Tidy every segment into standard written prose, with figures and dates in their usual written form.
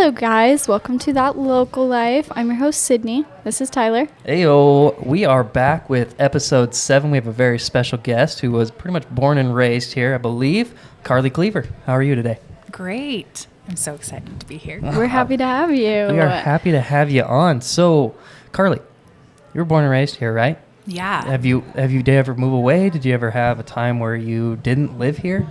Hello, guys. Welcome to That Local Life. I'm your host, Sydney. This is Tyler. Heyo, we are back with episode 7. We have a very special guest who was pretty much born and raised here, I believe, Karli Cleaver. How are you today? Great. I'm so excited to be here. We're happy to have you. We are happy to have you on. So, Karli, you were born and raised here, right? Yeah. Did you ever move away? Did you ever have a time where you didn't live here?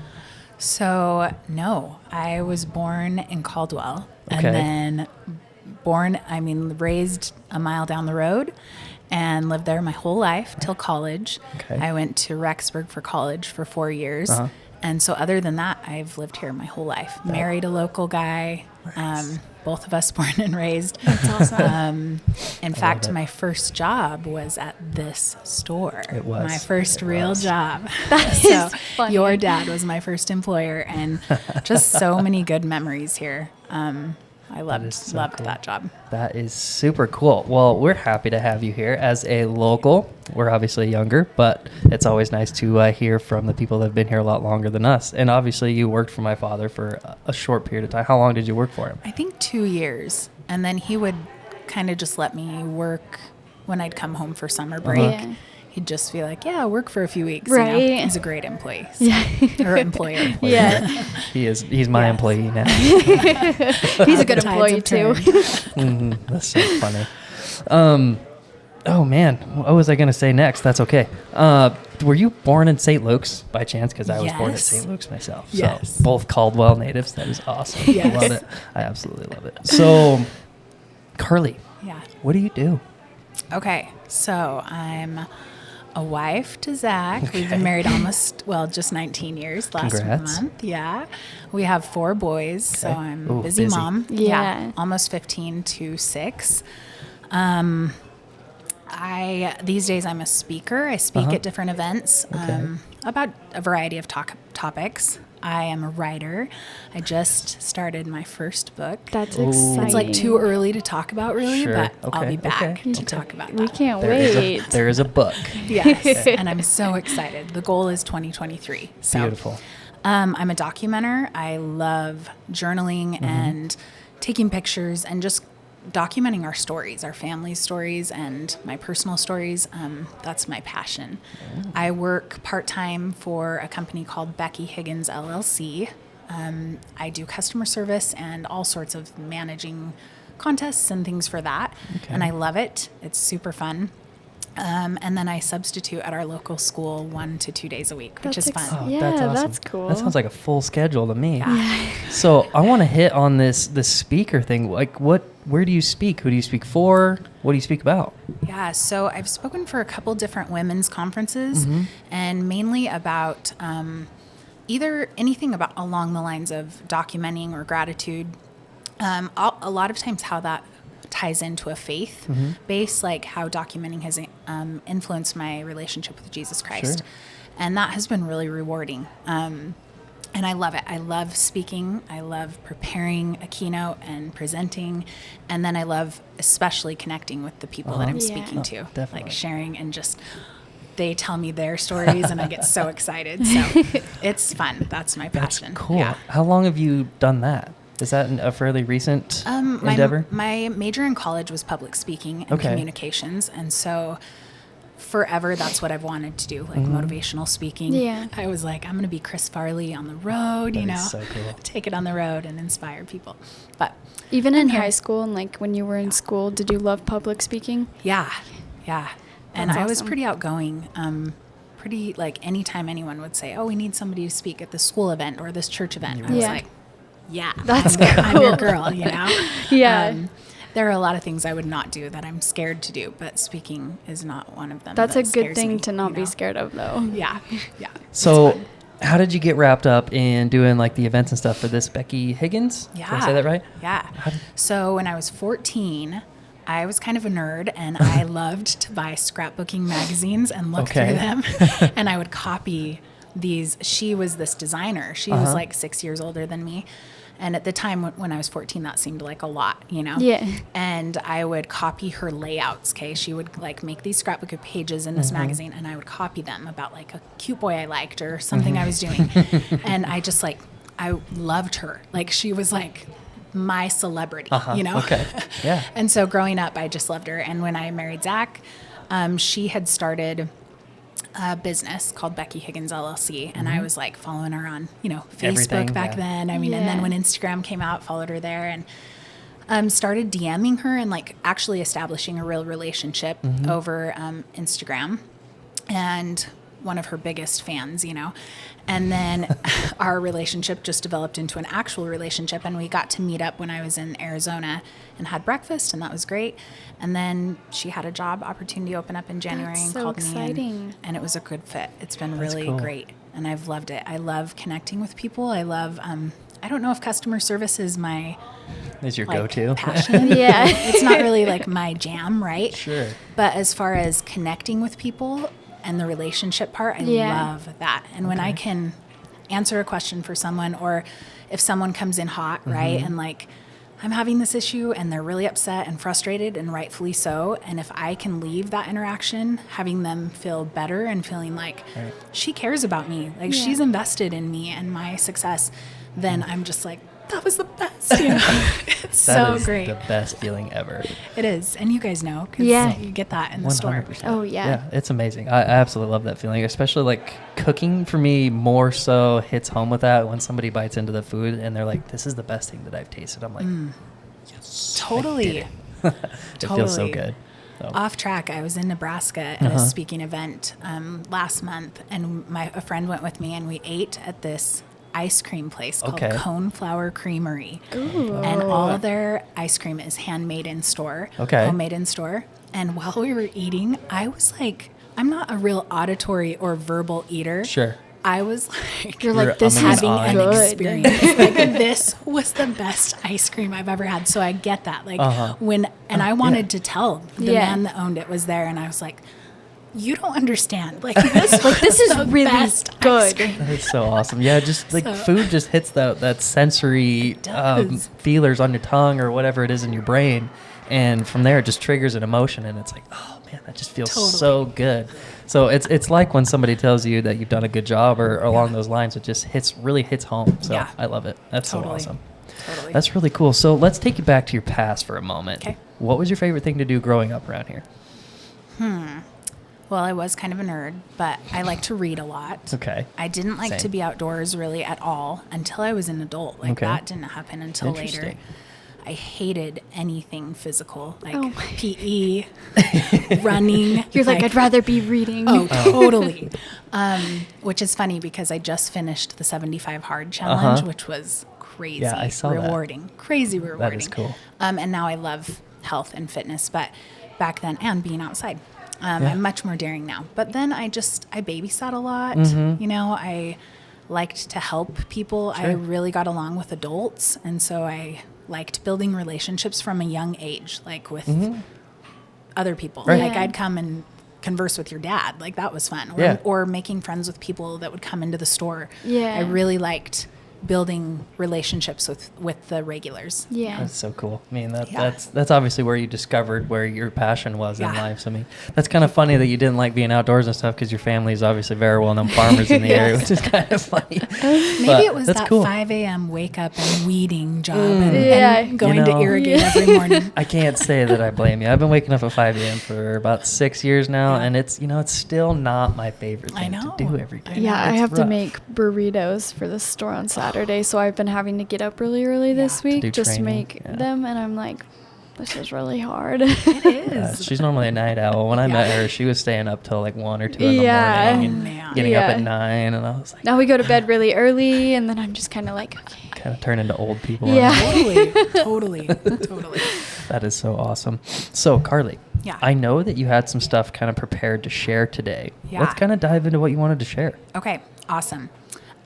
So, no, I was born in Caldwell Okay. and then raised a mile down the road and lived there my whole life till college. Okay. I went to Rexburg for college for 4 years. Uh-huh. And so other than that, I've lived here my whole life. Married a local guy, both of us born and raised. That's awesome. In fact, my first job was at this store. It was. My first real job. That So is funny. your dad was my first employer, and just so many good memories here. I loved cool. that job. That is super cool. Well, we're happy to have you here as a local. We're obviously younger, but it's always nice to hear from the people that have been here a lot longer than us. And obviously, you worked for my father for a short period of time. How long did you work for him? I think 2 years, and then he would kind of just let me work when I'd come home for summer break. Yeah. He'd just be like, "Yeah, work for a few weeks." Right. You know? He's a great employee. So. Yeah. Or employer. Yeah. He's my Yes. employee now. He's a good The tides employee, have too. turned. That's so funny. Oh man, what was I going to say next? That's okay. Were you born in St. Luke's by chance? Because I was born in Yes. St. Luke's myself. Yes. So both Caldwell natives. That is awesome. I Yes. love it. I absolutely love it. So, Karli, Yeah. what do you do? Okay, so I'm a wife to Zach. We've Okay. been married just 19 years last Congrats. month. Yeah. We have 4 boys, so Okay. I'm Ooh, a busy busy. mom. Yeah. Almost 15 to 6. These days I'm a speaker. I speak Uh-huh. at different events Okay. about a variety of topics. I am a writer. I just started my first book. That's Ooh. exciting. It's like too early to talk about, really, Sure. but I'll Okay. be back Okay. to talk about that. We can't There is wait. there is a book. Yes, and I'm so excited. The goal is 2023. So, Beautiful. I'm a documenter. I love journaling and taking pictures and just documenting our stories, our family stories and my personal stories. That's my passion. I work part-time for a company called Becky Higgins LLC. I do customer service and all sorts of managing contests and things for that. Okay. And I love it. It's super fun. And then I substitute at our local school 1 to 2 days a week, which is fun. Oh, Yeah, that's awesome. that's cool. That sounds like a full schedule to me. Yeah. So I want to hit on this speaker thing. Like, where do you speak? Who do you speak for? What do you speak about? Yeah, so I've spoken for a couple different women's conferences and mainly about either anything about along the lines of documenting or gratitude. A lot of times how that ties into a faith base, like how documenting has influenced my relationship with Jesus Christ. Sure. And that has been really rewarding. And I love it. I love speaking. I love preparing a keynote and presenting. And then I love especially connecting with the people that I'm Yeah. speaking to, definitely. like sharing and just they tell me their stories and I get so excited. So it's fun. That's my passion. Cool. Yeah. How long have you done that? Is that a fairly recent endeavor? My major in college was public speaking and Okay. communications. And so forever, that's what I've wanted to do, like motivational speaking. Yeah. I was like, I'm going to be Chris Farley on the road, That you know, is so cool. take it on the road and inspire people. But Even in here. high school and like when you were in school, did you love public speaking? yeah. And That's I was awesome. pretty outgoing. Pretty like anytime anyone would say, oh, we need somebody to speak at this school event or this church event. I was Yeah. like, yeah, That's I'm your cool. girl, you know? Yeah. There are a lot of things I would not do that I'm scared to do, but speaking is not one of them. That's that a good scares thing me, to not you be know? scared of, though. Yeah. So, how did you get wrapped up in doing like the events and stuff for this Becky Higgins? Did I say that right? Yeah. How did- So when I was 14, I was kind of a nerd and I loved to buy scrapbooking magazines and look Okay. through them. And I would copy these. She was this designer. She was like 6 years older than me. And at the time when I was 14, that seemed like a lot, you know? Yeah. And I would copy her layouts, okay? She would like make these scrapbook of pages in this magazine and I would copy them about like a cute boy I liked or something I was doing. And I just like, I loved her. Like she was like my celebrity, Okay. Yeah. And so growing up, I just loved her. And when I married Zach, she had started a business called Becky Higgins LLC. And I was like following her on, Facebook Everything, back then. I mean, and then when Instagram came out, followed her there and started DMing her and like actually establishing a real relationship over Instagram. And one of her biggest fans, and then our relationship just developed into an actual relationship, and we got to meet up when I was in Arizona and had breakfast, and that was great. And then she had a job opportunity open up in January and so called exciting. me, and it was a good fit. It's been really cool. great, and I've loved it. I love connecting with people. I love, I don't know if customer service is my Is your go-to? passion. Yeah. It's not really like my jam, right? Sure. But as far as connecting with people and the relationship part, I love that. And when I can answer a question for someone, or if someone comes in hot, right, and like, I'm having this issue and they're really upset and frustrated, and rightfully so. And if I can leave that interaction, having them feel better and feeling like she cares about me, like she's invested in me and my success, then I'm just like, that was the best. It's That so is great. the best feeling ever. It is. And you guys know, because you get that in the store. 100%. Oh, yeah. Yeah, it's amazing. I absolutely love that feeling, especially like cooking for me more so hits home with that when somebody bites into the food and they're like, this is the best thing that I've tasted. I'm like, yes, Totally. I did it. It feels so good. So. Off track, I was in Nebraska at a speaking event last month, and a friend went with me, and we ate at this ice cream place called Coneflower Creamery. Ooh. And all of their ice cream is handmade in store, homemade in store. And while we were eating, I was like, I'm not a real auditory or verbal eater. Sure. I was like, You're like, this is having an good. experience. Like, this was the best ice cream I've ever had. So I get that. Like and I wanted to tell the man that owned it was there, and I was like, you don't understand. Like, this is the really best good. ice cream. That's so awesome. Yeah, just like food just hits that sensory feelers on your tongue or whatever it is in your brain. And from there, it just triggers an emotion. And it's like, oh, man, that just feels so good. So it's like when somebody tells you that you've done a good job or along those lines, it just really hits home. So I love it. That's so awesome. Totally. That's really cool. So let's take you back to your past for a moment. Okay. What was your favorite thing to do growing up around here? Well, I was kind of a nerd, but I like to read a lot. Okay. I didn't like to be outdoors really at all until I was an adult. Like, that didn't happen until later. I hated anything physical, like PE, running. You're like, I'd rather be reading. Oh, totally. Which is funny because I just finished the 75 Hard Challenge, which was crazy. Yeah, I saw rewarding. that. Crazy rewarding. That is cool. And now I love health and fitness, but back then, and being outside. I'm much more daring now. But then I babysat a lot. I liked to help people. Sure. I really got along with adults. And so I liked building relationships from a young age, like with other people. Right. Like, I'd come and converse with your dad. Like, that was fun. Or making friends with people that would come into the store. Yeah. I really liked building relationships with the regulars. Yeah. That's so cool. I mean, that's obviously where you discovered where your passion was in life. So, I mean, that's kind of funny that you didn't like being outdoors and stuff because your family is obviously very well-known farmers in the area, which is kind of funny. Maybe it was that cool. 5 a.m. wake up and weeding job and going to irrigate every morning. I can't say that I blame you. I've been waking up at 5 a.m. for about 6 years now, and it's still not my favorite thing to do every day. Yeah, I It's have rough. to make burritos for the store on Saturday, so I've been having to get up really early this week do just to training. make them, and I'm like, this is really hard. It is. She's normally a night owl. When I met her, she was staying up till like 1 or 2 in the morning and getting up at 9, and I was like, now we go to bed really early, and then I'm just kind of like, okay. kind of turn into old people. Yeah. Totally. That is so awesome. So, Karli, I know that you had some stuff kind of prepared to share today. Yeah. Let's kind of dive into what you wanted to share. Okay, awesome.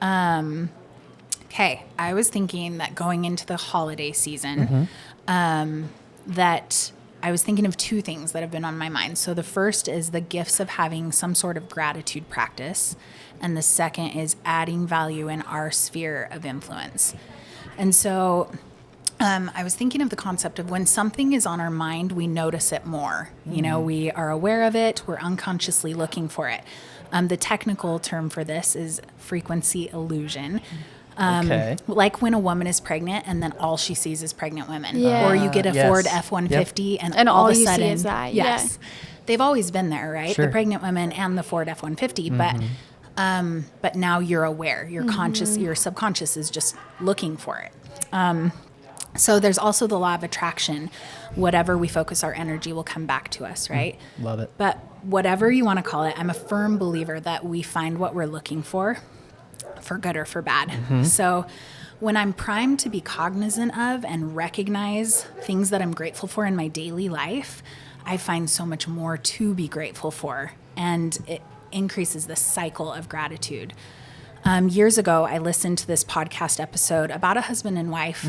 Okay, I was thinking that going into the holiday season, that I was thinking of two things that have been on my mind. So the first is the gifts of having some sort of gratitude practice, and the second is adding value in our sphere of influence. And so I was thinking of the concept of when something is on our mind, we notice it more. We are aware of it, we're unconsciously looking for it. The technical term for this is frequency illusion. Okay. Like when a woman is pregnant and then all she sees is pregnant women. Yeah. Or you get a Yes. Ford F-150 And all all of a you see sudden, is that, yes. They've always been there, right? Sure. The pregnant women and the Ford F-150, but now you're aware. You're conscious. Your subconscious is just looking for it. So there's also the law of attraction. Whatever we focus our energy will come back to us, right? Love it. But whatever you want to call it, I'm a firm believer that we find what we're looking for good or for bad. So when I'm primed to be cognizant of and recognize things that I'm grateful for in my daily life, I find so much more to be grateful for. And it increases the cycle of gratitude. Years ago, I listened to this podcast episode about a husband and wife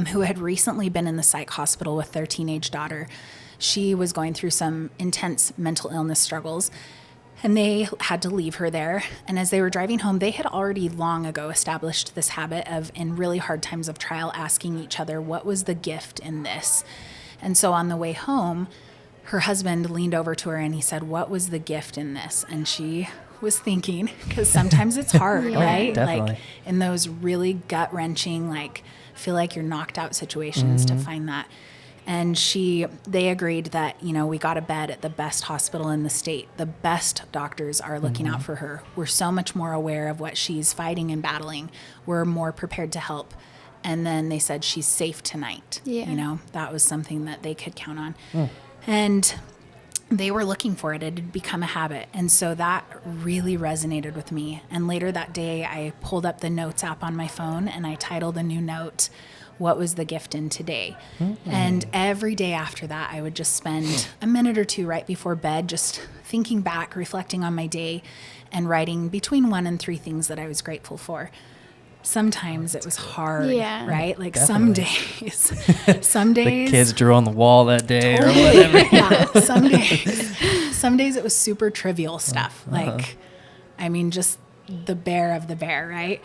who had recently been in the psych hospital with their teenage daughter. She was going through some intense mental illness struggles, and they had to leave her there. And as they were driving home, they had already long ago established this habit of, in really hard times of trial, asking each other, what was the gift in this? And so on the way home, her husband leaned over to her and he said, what was the gift in this? And she was thinking, because sometimes it's hard, right? Definitely. Like in those really gut-wrenching, like feel like you're knocked out situations to find that. And they agreed that, we got a bed at the best hospital in the state. The best doctors are looking out for her. We're so much more aware of what she's fighting and battling. We're more prepared to help. And then they said, she's safe tonight. Yeah. That was something that they could count on. And they were looking for it. It had become a habit. And so that really resonated with me. And later that day, I pulled up the notes app on my phone and I titled a new note, what was the gift in today? And every day after that, I would just spend a minute or two right before bed, just thinking back, reflecting on my day, and writing between 1 and 3 things that I was grateful for. Sometimes it was hard, right? Like some days, The kids drew on the wall that day or whatever. yeah, some days it was super trivial stuff. Like, I mean, just the bear of the bear, right?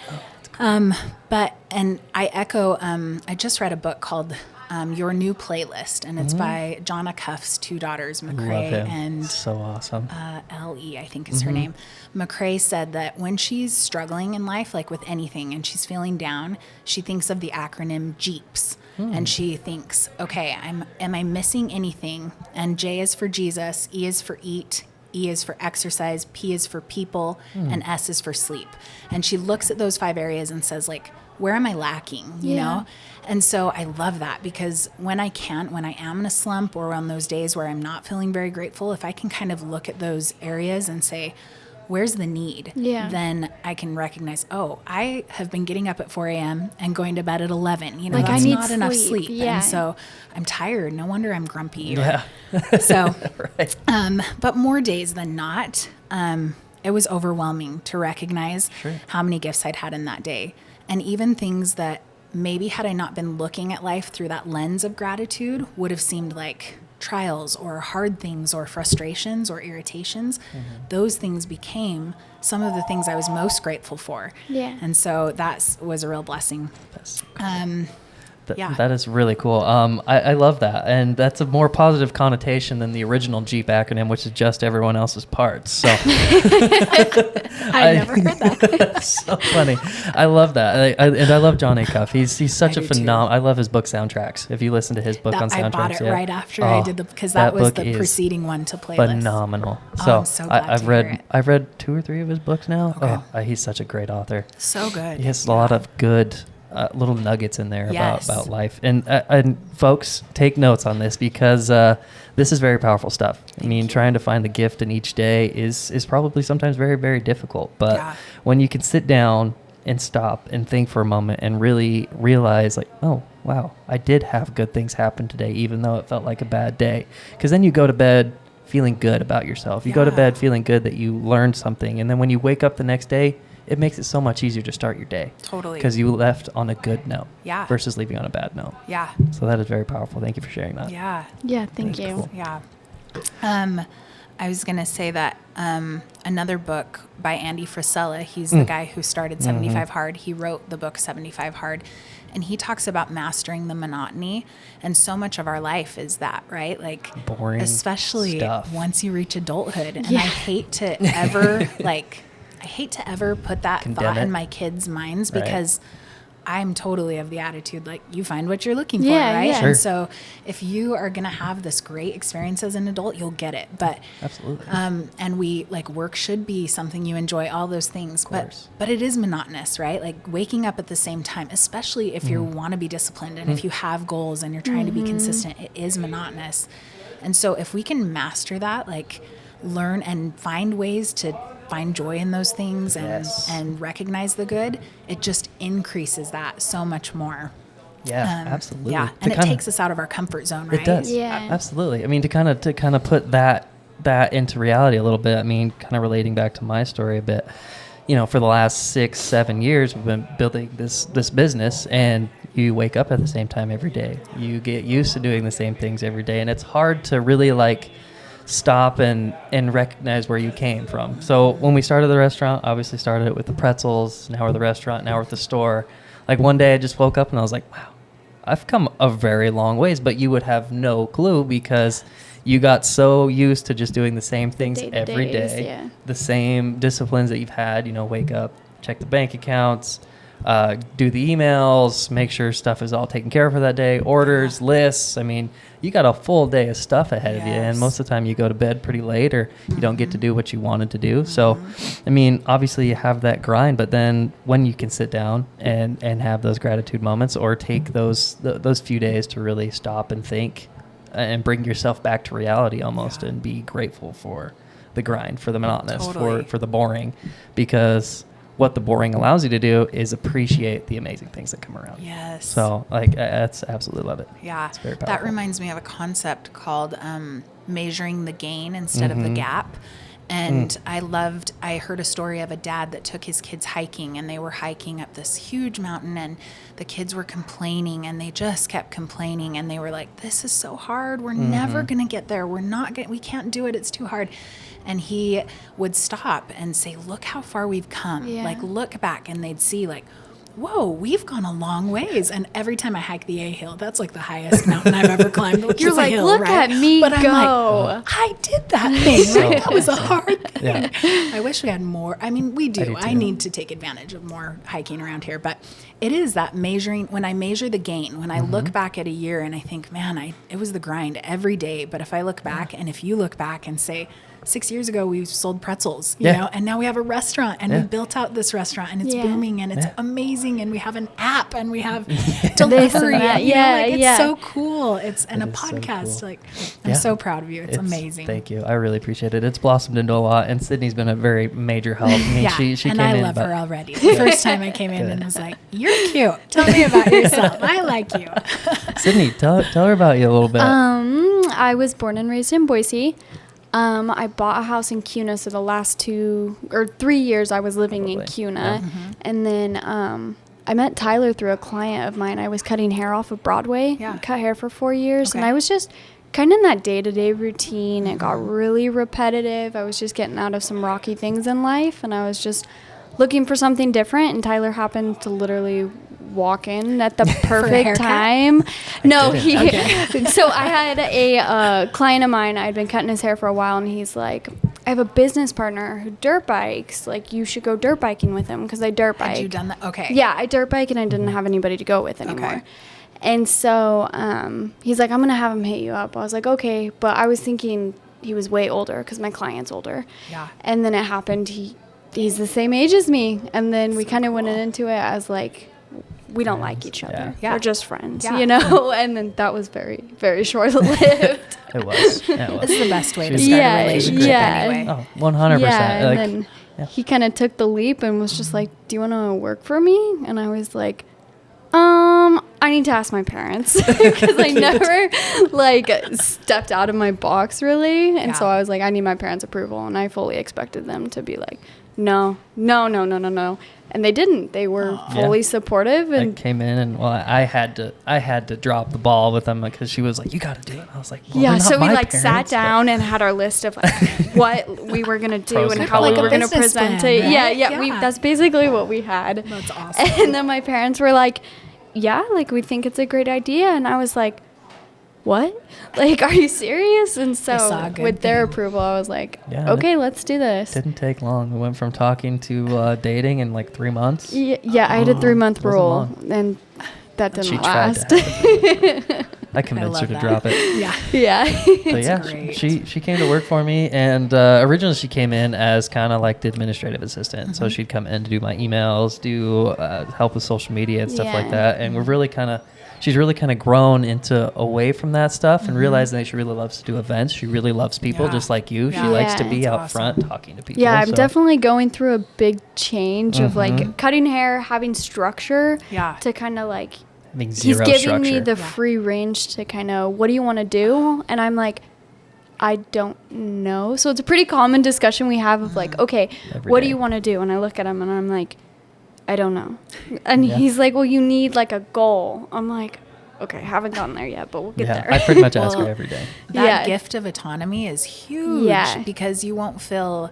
And I echo, I just read a book called Your New Playlist, and it's by Jonna Cuff's 2 daughters, McCrae and so awesome. L.E., I think is her name. McCrae said that when she's struggling in life, like with anything, and she's feeling down, she thinks of the acronym JEEPS. And she thinks, okay, am I missing anything? And J is for Jesus, E is for eat, E is for exercise, P is for people, and S is for sleep. And she looks at those 5 areas and says, like, where am I lacking, you know? And so I love that, because when I am in a slump or on those days where I'm not feeling very grateful, if I can kind of look at those areas and say, where's the need? Then I can recognize, oh, I have been getting up at 4 a.m. and going to bed at 11. Like, that's I need not enough sleep. sleep. And so I'm tired. No wonder I'm grumpy. So, But more days than not, it was overwhelming to recognize how many gifts I'd had in that day. And even things that maybe had I not been looking at life through that lens of gratitude would have seemed like trials or hard things or frustrations or irritations. Those things became some of the things I was most grateful for. And so that was a real blessing. That is really cool. I love that. And that's a more positive connotation than the original Jeep acronym, which is just everyone else's parts. So I never heard that. That's so funny. I love that. And I love John A. Cuff. He's such a phenomenal. I love his book soundtracks. If you listen to his book on soundtracks. I bought it right after I did because that was the preceding one to playlist. Phenomenal. So I'm so glad I've read 2 or 3 of his books now. Okay. He's such a great author. So good. He has a lot of good little nuggets in there about life. And folks, take notes on this, because this is very powerful stuff. I mean, trying to find the gift in each day is probably sometimes very, very difficult. But when you can sit down and stop and think for a moment and really realize, like, oh, wow, I did have good things happen today, even though it felt like a bad day. Because then you go to bed feeling good about yourself. You go to bed feeling good that you learned something. And then when you wake up the next day, it makes it so much easier to start your day. Totally. Because you left on a good note. Yeah. Versus leaving on a bad note. Yeah. So that is very powerful. Thank you for sharing that. Yeah. Yeah, thank you. Cool. Yeah. I was going to say that another book by Andy Frisella, he's the guy who started 75 Hard. He wrote the book 75 Hard. And he talks about mastering the monotony. And so much of our life is that, right? Like, boring especially stuff. Once you reach adulthood. And I hate to ever, like, I hate to ever put that Condemn thought it. in my kids' minds Right. because I'm totally of the attitude, like, you find what you're looking for, Yeah, right? yeah. Sure. And so if you are going to have this great experience as an adult, you'll get it. But, Absolutely. and we, like, work should be something you enjoy, all those things, course. but it is monotonous, right? Like waking up at the same time, especially if you want to be disciplined and if you have goals and you're trying to be consistent, it is monotonous. And so if we can master that, like learn and find ways to find joy in those things Yes. and recognize the good, it just increases that so much more. Yeah, absolutely. Yeah, To and it kinda- takes us out of our comfort zone, right? It does. Yeah. Absolutely. I mean, to kind of put that into reality a little bit. I mean, kind of relating back to my story a bit. You know, for the last 6-7 years, we've been building this business, and you wake up at the same time every day. You get used to doing the same things every day, and it's hard to really like stop and recognize where you came from. So when we started the restaurant, obviously started it with the pretzels. Now we're the restaurant. Now we're at the store. Like one day I just woke up and I was like, wow, I've come a very long ways, but you would have no clue because you got so used to just doing the same things every day-to-days, day, yeah. the same disciplines that you've had, you know, wake up, check the bank accounts, do the emails, make sure stuff is all taken care of for that day, orders, lists. I mean, you got a full day of stuff ahead of you, and Yes. most of the time you go to bed pretty late or you don't get to do what you wanted to do. So, I mean, obviously you have that grind, but then when you can sit down and have those gratitude moments or take those few days to really stop and think and bring yourself back to reality almost and be grateful for the grind, for the monotonous, Totally. for the boring, because what the boring allows you to do is appreciate the amazing things that come around. Yes. So, like, that's absolutely love it. Yeah, It's very that powerful. reminds me of a concept called measuring the gain instead of the gap. And I heard a story of a dad that took his kids hiking, and they were hiking up this huge mountain, and the kids were complaining, and they just kept complaining, and they were like, this is so hard. We're never going to get there. We can't do it. It's too hard. And he would stop and say, look how far we've come. Yeah. Like, look back, and they'd see like, whoa, we've gone a long ways. And every time I hike the A hill, that's like the highest mountain I've ever climbed. Which You're is a like, hill, look right? at me But I'm go. like, I did that thing. Right? That was a hard thing. Yeah. I wish we had more. I mean, we do. do I too. need to take advantage of more hiking around here. But it is that measuring, when I measure the gain, when I look back at a year and I think, man, it was the grind every day. But if I look back and if you look back and say, 6 years ago, we sold pretzels, you Yeah. know, and now we have a restaurant and we built out this restaurant and it's Yeah. booming and it's amazing. And we have an app and we have This delivery. and that. You know, Yeah, like, it's yeah. so cool. It's and It a is so podcast. cool. Like, I'm Yeah. so proud of you. It's amazing. Thank you. I really appreciate it. It's blossomed into a lot, and Sydney's been a very major help. I mean, Yeah, she and came I in love about- her already. The first time I came in and was like, "You're cute. Tell me about yourself. I like you." Sydney, tell her about you a little bit. I was born and raised in Boise. I bought a house in Cuna, so the last 2 or 3 years I was living in Probably. Cuna. And then I met Tyler through a client of mine. I was cutting hair off of Broadway. Yeah. Cut hair for 4 years. And Okay. I was just kind of in that day-to-day routine. It got really repetitive. I was just getting out of some rocky things in life, and I was just looking for something different. And Tyler happened to literally walk in at the perfect haircut? time. No, didn't. so I had a client of mine. I'd been cutting his hair for a while, and he's like, I have a business partner who dirt bikes. Like, you should go dirt biking with him because I dirt bike. Had you done that? Okay. Yeah, I dirt bike, and I didn't have anybody to go with anymore. Okay. And so he's like, I'm going to have him hit you up. I was like, okay. But I was thinking he was way older because my client's older. Yeah. And then it happened. He's the same age as me. And then we kind of went into it as like, we don't like each other. Yeah. Yeah. We're just friends, Yeah. you know? And then that was very, very short-lived. It was. Yeah, it was. This is the best way to She's- start Yeah, a relationship yeah. anyway. Oh, 100%. Yeah, and Like, then yeah. he kind of took the leap and was just like, do you want to work for me? And I was like, I need to ask my parents because I never like stepped out of my box really. And so Yeah. I was like, I need my parents' approval. And I fully expected them to be like, no. And they didn't. They were fully Yeah. supportive. I And came in and I had to drop the ball with them because she was like, you got to do it. And I was like, well, yeah, they're so not we my like sat parents, but- down and had our list of like what we were gonna do Pros and and how we cons. were Like a gonna business present plan, it. right? Yeah. Yeah. That's basically what we had. That's awesome. And then my parents were like, yeah, like we think it's a great idea. And I was like, what? Like, are you serious? And saw a so good with their thing. approval, I was like, Yeah, okay, let's do this. Didn't take long. We went from talking to dating in like 3 months. Yeah, I had a 3-month wasn't rule, long. and that didn't She tried last. to have it. I convinced her love to that. drop it. Yeah. Yeah. But yeah, great. she came to work for me, and originally she came in as kind of like the administrative assistant. So she'd come in to do my emails, do help with social media and stuff like Yeah. that. And she's really kind of grown into away from that stuff and realizing that she really loves to do events. She really loves people, Yeah. just like you. Yeah. She likes to Yeah. be That's out awesome. front talking to people. Yeah, I'm so- definitely going through a big change of Mhm. like cutting hair, having structure Yeah. to kind of like having he's zero giving me structure. the Yeah. free range to kind of what do you want to do? And I'm like, I don't know. So it's a pretty common discussion we have of like, okay, Every what day. do you want to do? And I look at him and I'm like, I don't know. And Yeah. he's like, well, you need like a goal. I'm like, okay, haven't gotten there yet, but we'll get Yeah, there. I pretty much ask her Well, every day. That Yeah. gift of autonomy is huge Yeah. because you won't feel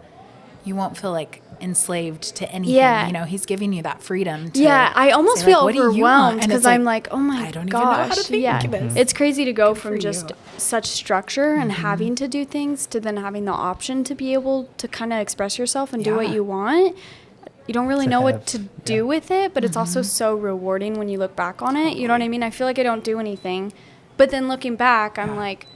like enslaved to anything. Yeah. You know, he's giving you that freedom to Yeah, I almost say, feel like, what do you want? overwhelmed And it's because I'm like, oh my I don't gosh. even know how to think yeah. of this. It's crazy to go for from just you. such structure and having to do things to then having the option to be able to kind of express yourself and do what Yeah. you want. You don't really To know have- what to yeah. do with it, but it's also so rewarding when you look back on it. You know what I mean? I feel like I don't do anything, but then looking back, I'm Yeah. like,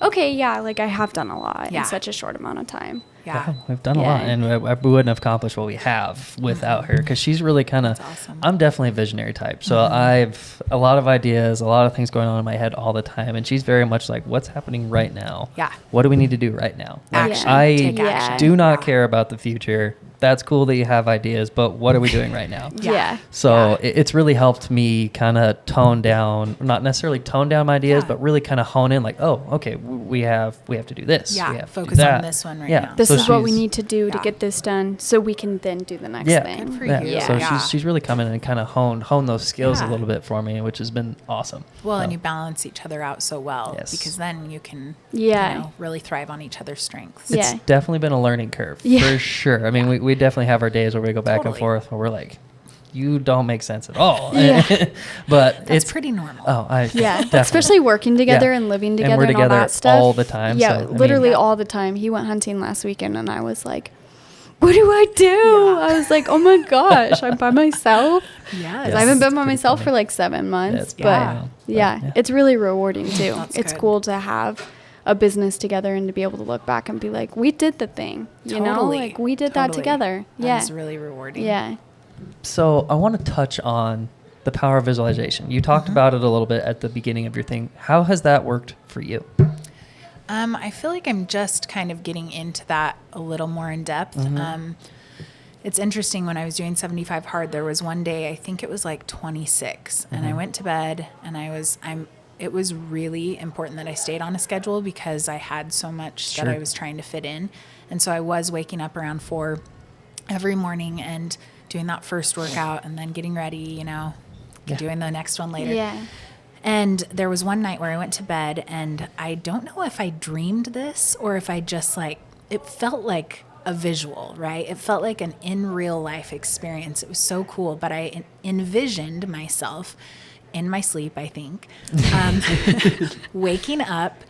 okay, yeah, like I have done a lot Yeah. in such a short amount of time. Yeah. We've done a lot, Yeah. and we wouldn't have accomplished what we have without her, because she's really kind of. That's awesome. I'm definitely a visionary type, so I've a lot of ideas, a lot of things going on in my head all the time, and she's very much like, "What's happening right now? Yeah. What do we need to do right now?" Like, Action. I Take Yeah. action. do not Yeah. care about the future. That's cool that you have ideas, but what are we doing right now? Yeah. So it's really helped me kind of tone down, not necessarily tone down my ideas, Yeah. but really kind of hone in like, oh, okay, we have to do this. Yeah, we have to do focus on that. this one right yeah. now. This So is what we she's- need to do to Yeah. get this done so we can then do the next Yeah. thing. Good for Yeah. you. So Yeah. she's really come in and kind of hone those skills a Yeah. little bit for me, which has been awesome. Well, and So, you balance each other out so well Yes. because then you can Yeah. really thrive on each other's strengths. Yeah. it's definitely been a learning curve Yeah. for sure. I mean, we definitely have our days where we go back and Totally. forth where we're like, you don't make sense at all. Yeah. But That's it's pretty normal. Oh, I Yeah, definitely. especially working together Yeah. and living And together we're and, all together that stuff all the time, Yeah, so, I mean- literally Yeah. all the time. He went hunting last weekend, and I was like, "What do I do?" Yeah. I was like, "Oh my gosh, I'm by myself." Yes. Yes. I haven't been It's by pretty myself funny. for like 7 months, That's but Yeah. wild. yeah, But, it's really rewarding too. That's It's good. cool to have a business together and to be able to look back and be like, "We did the thing," you know, Totally. like we did that Totally. together. That Yeah, is really rewarding. yeah. So I want to touch on the power of visualization. You talked about it a little bit at the beginning of your thing. How has that worked for you? I feel like I'm just kind of getting into that a little more in depth. It's interesting, when I was doing 75 hard, there was one day, I think it was like 26, and I went to bed, and it was really important that I stayed on a schedule because I had so much that I Sure. was trying to fit in. And so I was waking up around 4 every morning and doing that first workout and then getting ready, Yeah. doing the next one later. Yeah. And there was one night where I went to bed, and I don't know if I dreamed this or if I just it felt like a visual, right? It felt like an in real life experience. It was so cool, but I envisioned myself in my sleep, I think, waking up,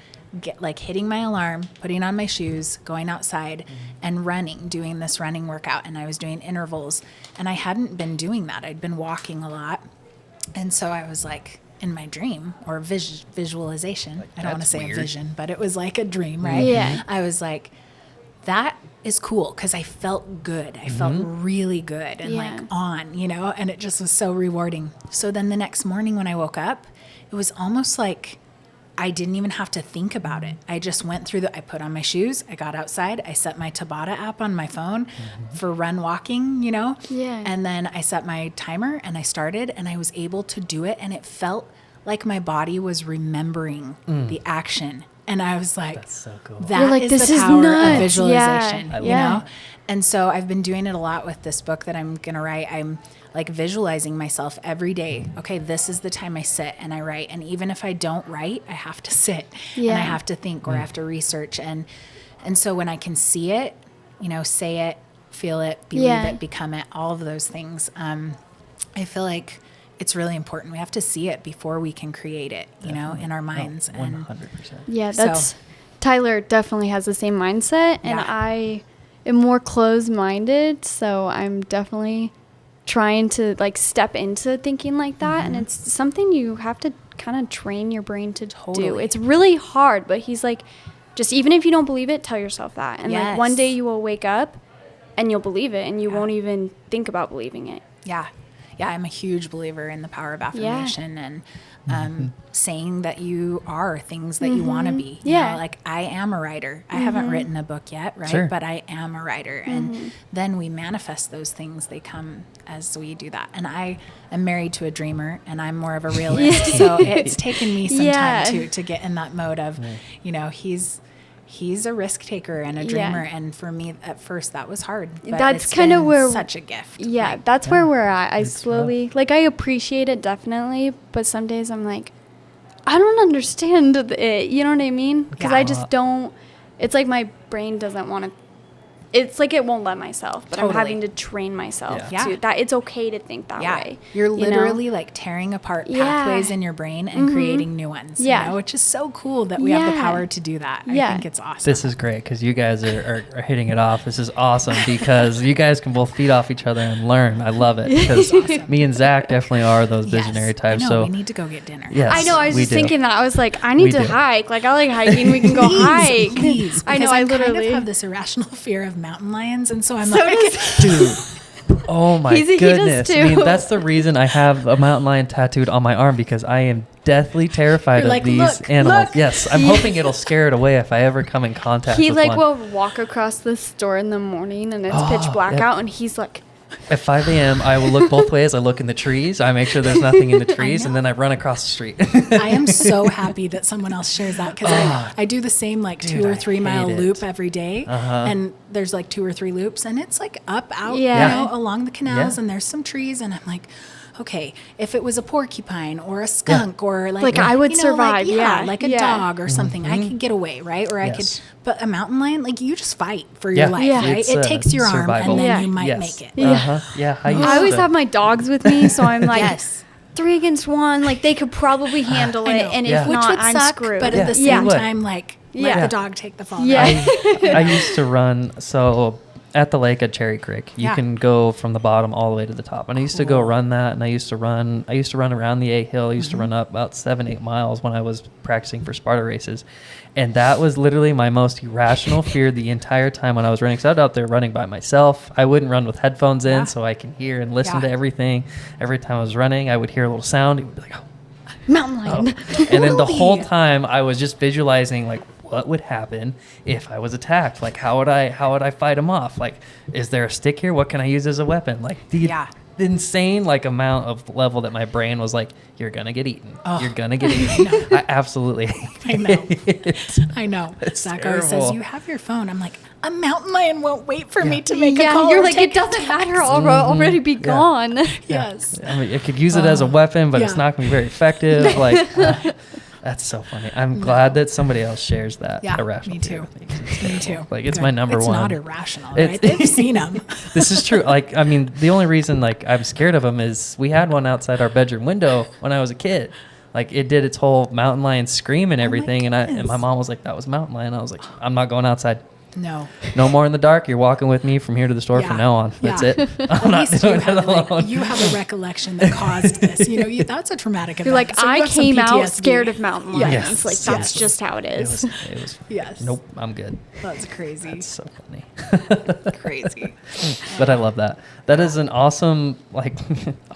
hitting my alarm, putting on my shoes, going outside and running, doing this running workout. And I was doing intervals, and I hadn't been doing that. I'd been walking a lot. And so I was like, in my dream or visualization, I don't want to that's say weird. a vision, but it was like a dream, right? Yeah. I was like, that is cool, because I felt good. I felt really good and Yeah. on, and it just was so rewarding. So then the next morning when I woke up, it was almost like I didn't even have to think about it. I just went through I put on my shoes, I got outside, I set my Tabata app on my phone for run walking, Yeah. and then I set my timer and I started, and I was able to do it, and it felt like my body was remembering the action. And I was like, That's so cool. that You're like, is this the is power nuts. of visualization, Yeah. you Yeah. know? And so I've been doing it a lot with this book that I'm going to write. I'm visualizing myself every day. Okay, this is the time I sit and I write. And even if I don't write, I have to sit and Yeah. I have to think or I have to research. And so when I can see it, say it, feel it, believe Yeah. it, become it, all of those things, I feel like it's really important. We have to see it before we can create it, you know, in our minds. Oh, and 100%. Yeah, Tyler definitely has the same mindset, and I am more closed-minded, so I'm definitely trying to like step into thinking like that, and it's something you have to kind of train your brain to do. It's really hard, but he's like, just even if you don't believe it, tell yourself that, and like one day you will wake up and you'll believe it, and you won't even think about believing it. Yeah, I'm a huge believer in the power of affirmation and saying that you are things that you want to be. You know, like I am a writer. I haven't written a book yet, right? Sure. But I am a writer. And then we manifest those things. They come as we do that. And I am married to a dreamer, and I'm more of a realist. So it's taken me some time to get in that mode of, you know, he's a risk taker and a dreamer. And for me at first that was hard, but that's kind of where such a gift. That's where we're at. I slowly like, I appreciate it definitely, but some days I'm like, I don't understand it, you know what I mean? Because I just don't, it's like my brain doesn't want to, it's like it won't let myself, but I'm having to train myself to that it's okay to think that way. You're literally like tearing apart pathways in your brain and creating new ones, you know, which is so cool that we have the power to do that. I think it's awesome. This is great because you guys are hitting it off. This is awesome because you guys can both feed off each other and learn. I love it because me and Zach definitely are those visionary types. I know, so we need to go get dinner. Yes, I know. I was just thinking that. I was like, I need to hike. Like, I like hiking. We can go hike. Please. I know. I literally kind of have this irrational fear of mountain lions, and so I'm dude. Oh my goodness. He does too. I mean, that's the reason I have a mountain lion tattooed on my arm, because I am deathly terrified of these animals. Look. Yes, I'm hoping it'll scare it away if I ever come in contact with one. He will walk across the store in the morning and it's pitch black out, and he's like, at 5 a.m., I will look both ways. I look in the trees. I make sure there's nothing in the trees, and then I run across the street. I am so happy that someone else shares that, because I do the same 2 or 3 mile loop every day, and there's 2 or 3 loops, and it's up, out, you know, along the canals, and there's some trees, and I'm like, okay, if it was a porcupine or a skunk or I would survive, like a dog or something, I could get away, right? Or I could, but a mountain lion, you just fight for your life, right? It takes your survival. arm, and then you might make it. I always have my dogs with me, so I'm like, 3 against 1, they could probably handle it, and if not, I'm screwed. But at the same time, let the dog take the fall. I used to run, at the lake at Cherry Creek, you can go from the bottom all the way to the top. And I used to go run that, and I used to run around the A Hill. I used to run up about 7-8 miles when I was practicing for Sparta races. And that was literally my most irrational fear the entire time when I was running. So I was out there running by myself. I wouldn't run with headphones in so I can hear and listen to everything. Every time I was running, I would hear a little sound. It would be like, oh, mountain lion. Oh. And then the whole time I was just visualizing what would happen if I was attacked? How would I fight him off? Is there a stick here? What can I use as a weapon? The insane amount of level that my brain was you're gonna get eaten. You're gonna get eaten. I absolutely I know. Zach terrible. says, you have your phone. I'm like, a mountain lion won't wait for me to make a call. You're like, it doesn't matter. I'll already be gone. Yes. I mean, I could use it as a weapon, but it's not gonna be very effective. That's so funny. I'm glad that somebody else shares that irrational fear with me. Me too. It's my number one. It's not irrational, right? They've seen them. This is true. The only reason I'm scared of them is we had one outside our bedroom window when I was a kid. It did its whole mountain lion scream and everything, and my mom was like, "That was mountain lion." I was like, "I'm not going outside. No more in the dark. You're walking with me from here to the store from now on. That's it. I'm not doing it alone." You have a recollection that caused this. That's a traumatic event. You're like, so I came out scared of mountain lions. Yes. That's just how it is. It was. Yes. Nope. I'm good. That's crazy. That's so funny. Crazy. But I love that. That is an awesome,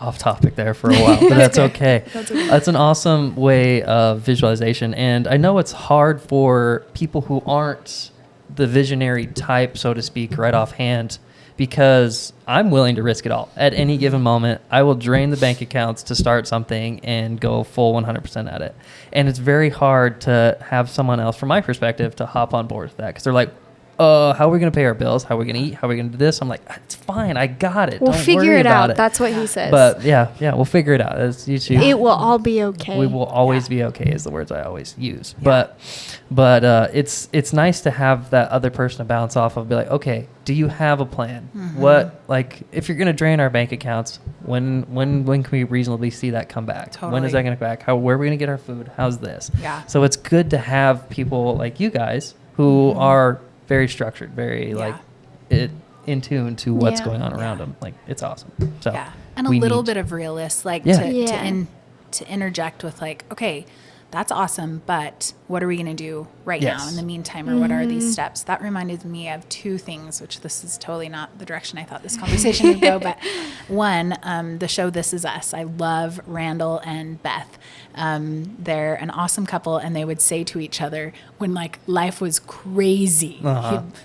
off topic there for a while, but that's okay. That's an awesome way of visualization. And I know it's hard for people who aren't the visionary type, so to speak, right offhand, because I'm willing to risk it all. At any given moment, I will drain the bank accounts to start something and go full 100% at it. And it's very hard to have someone else, from my perspective, to hop on board with that, because they're like, how are we going to pay our bills? How are we going to eat? How are we going to do this? I'm like, it's fine. I got it. We'll Don't figure worry it about out. That's what he says. But yeah, we'll figure it out. It's usually, It will all be okay. we will always be okay is the words I always use. But it's nice to have that other person to bounce off of, be like, okay, do you have a plan? What, like, if you're going to drain our bank accounts, when can we reasonably see that come back? When is that going to come back? Where are we going to get our food? How's this? Yeah. So it's good to have people like you guys who are very structured, very in tune to what's going on around them. Like, it's awesome. So and a little bit of realist, like to interject with like, okay, that's awesome, but what are we going to do right now in the meantime, or what are these steps? That reminded me of two things, which this is totally not the direction I thought this conversation would go. But one, the show This Is Us. I love Randall and Beth. They're an awesome couple, and they would say to each other when like life was crazy,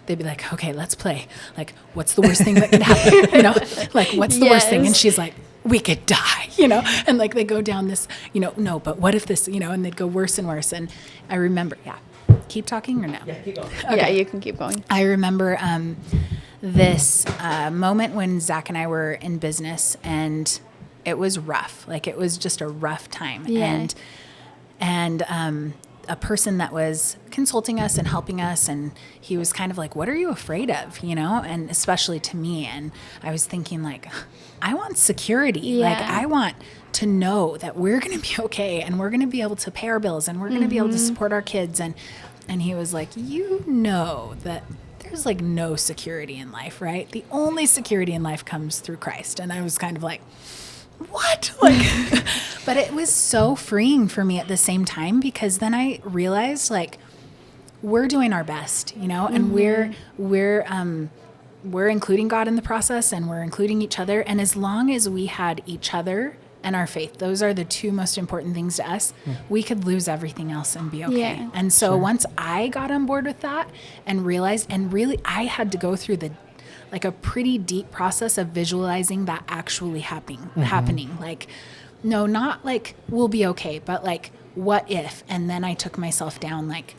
they'd be like, okay, let's play. Like, what's the worst thing that could happen? Like, what's the worst thing? And she's like, we could die, and like they go down this, no, but what if this, and they'd go worse and worse. And I remember, keep talking or no? Yeah, keep going. Okay. Yeah, you can keep going. I remember this moment when Zach and I were in business, and it was rough. Like, it was just a rough time. Yeah. And a person that was consulting us and helping us, and he was kind of like, what are you afraid of, and especially to me. And I was thinking like, I want security. Like, I want to know that we're going to be okay, and we're going to be able to pay our bills, and we're going to be able to support our kids. And he was like, that there's like no security in life, right? The only security in life comes through Christ. And I was kind of like, what? Like, but it was so freeing for me at the same time, because then I realized like we're doing our best, and we're including God in the process, and we're including each other. And as long as we had each other and our faith, those are the two most important things to us. We could lose everything else and be okay. Yeah. And so once I got on board with that and realized, and really I had to go through a pretty deep process of visualizing that actually happening. Like, no, not like we'll be okay, but like, what if? And then I took myself down, like,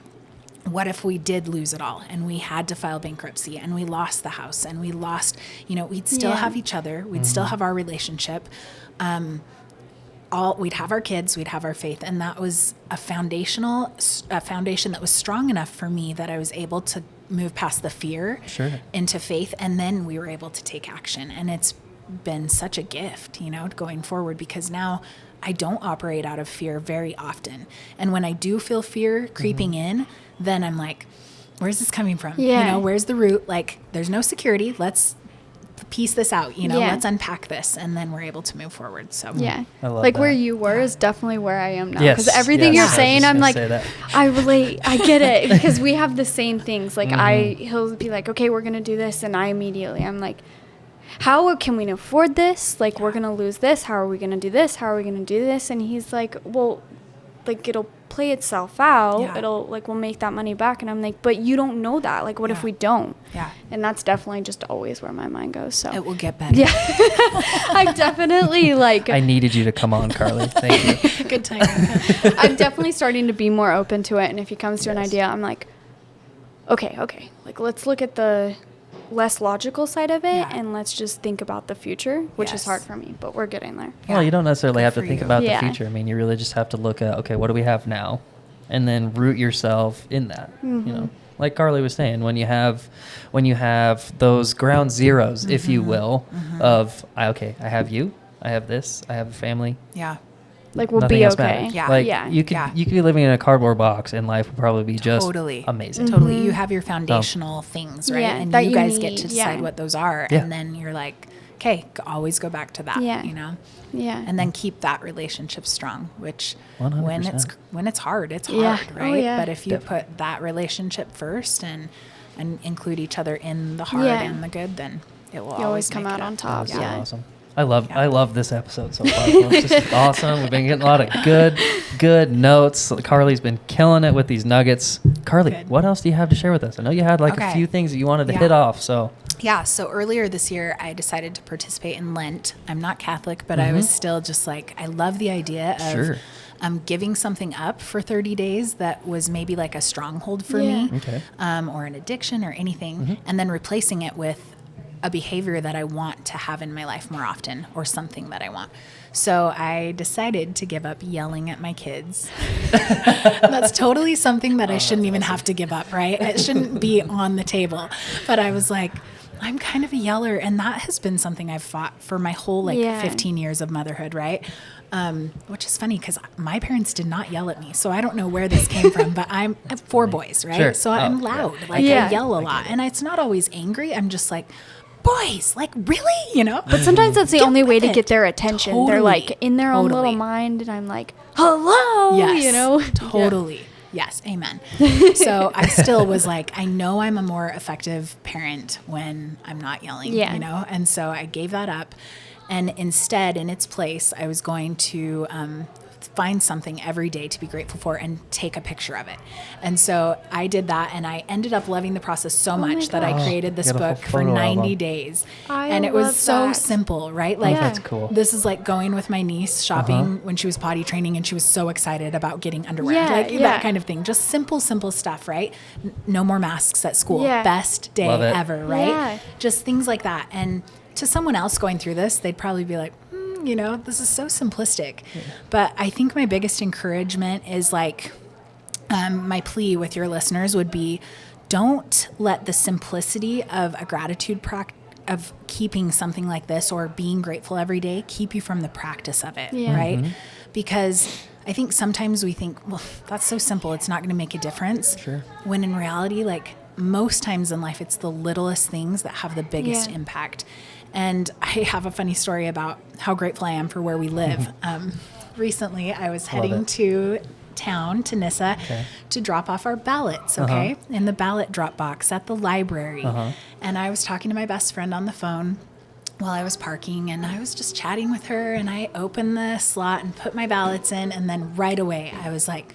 what if we did lose it all, and we had to file bankruptcy, and we lost the house, and we lost, we'd still have each other. We'd still have our relationship. We'd have our kids, we'd have our faith. And that was a foundation that was strong enough for me that I was able to move past the fear into faith. And then we were able to take action. And it's been such a gift, going forward, because now I don't operate out of fear very often. And when I do feel fear creeping in, then I'm like, where's this coming from? Where's the root? Like, there's no security. Let's piece this out, let's unpack this, and then we're able to move forward. So I love like that. Where you were is definitely where I am now, Yes, because everything you're I was saying, just I'm gonna like, say that. I relate, I get it, because we have the same things. Like he'll be like, okay, we're gonna do this, and I'm like, how can we afford this? Like, we're gonna lose this. How are we gonna do this? How are we gonna do this? And he's like, well, like, it'll play itself out. It'll, like, we'll make that money back. And I'm like, but you don't know that. Like, what if we don't? And that's definitely just always where my mind goes. So it will get better. I definitely, like, I needed you to come on, Karli. Thank you. Good time. I'm definitely starting to be more open to it. And if he comes to an idea, I'm like, okay. Like, let's look at the less logical side of it, and let's just think about the future, which is hard for me, but we're getting there. Well, you don't necessarily have to think about the Yeah. future. I mean, you really just have to look at, okay, what do we have now? And then root yourself in that, like Karli was saying, when you have those ground zeros, if you will, of, I have you, I have this, I have a family. Like, we'll Nothing be else okay. matters. Like, you could be living in a cardboard box, and life would probably be just amazing. Totally. You have your foundational things, right? Yeah, and that you you guys need. get to decide what those are. And then you're like, okay, always go back to that, and then keep that relationship strong, which 100%. when it's hard, it's hard, right? Oh, yeah. But if you put that relationship first and include each other in the hard and the good, then it will always come make out it on up. top. So awesome. I love this episode so far. It's just awesome. We've been getting a lot of good notes. Karli's been killing it with these nuggets. Karli, what else do you have to share with us? I know you had a few things that you wanted to hit off. So so earlier this year, I decided to participate in Lent. I'm not Catholic, but I was still just like, I love the idea giving something up for 30 days that was maybe like a stronghold for me, Okay. or an addiction or anything, and then replacing it with a behavior that I want to have in my life more often, or something that I want. So I decided to give up yelling at my kids. That's totally something that I shouldn't even have to give up, right? It shouldn't be on the table. But I was like, I'm kind of a yeller, and that has been something I've fought for my whole 15 years of motherhood, right? Which is funny because my parents did not yell at me, so I don't know where this came from. But I have 4 boys, right? Sure. So I'm loud, I yell a lot, and it's not always angry. I'm just like, boys, like, really, But sometimes that's the only way to get their attention. Totally. They're like in their own little mind, and I'm like, hello, Yes, totally. Yes, amen. So I still was like, I know I'm a more effective parent when I'm not yelling, and so I gave that up. And instead, in its place, I was going to find something every day to be grateful for and take a picture of it. And so I did that, and I ended up loving the process so much that I created this book for 90 days. And it was so simple, right? Like, that's cool. This is like going with my niece shopping when she was potty training, and she was so excited about getting underwear, that kind of thing. Just simple stuff, right? No more masks at school. Best day ever, right? Yeah. Just things like that. And to someone else going through this, they'd probably be like, this is so simplistic. But I think my biggest encouragement is like, my plea with your listeners would be, don't let the simplicity of a gratitude of keeping something like this or being grateful every day keep you from the practice of it, right? Because I think sometimes we think, well, that's so simple, it's not going to make a difference. Sure. When in reality, like most times in life, it's the littlest things that have the biggest impact. And I have a funny story about how grateful I am for where we live. Recently, I was heading to town, to Nyssa, to drop off our ballots, in the ballot drop box at the library. And I was talking to my best friend on the phone while I was parking, and I was just chatting with her, and I opened the slot and put my ballots in, and then right away I was like,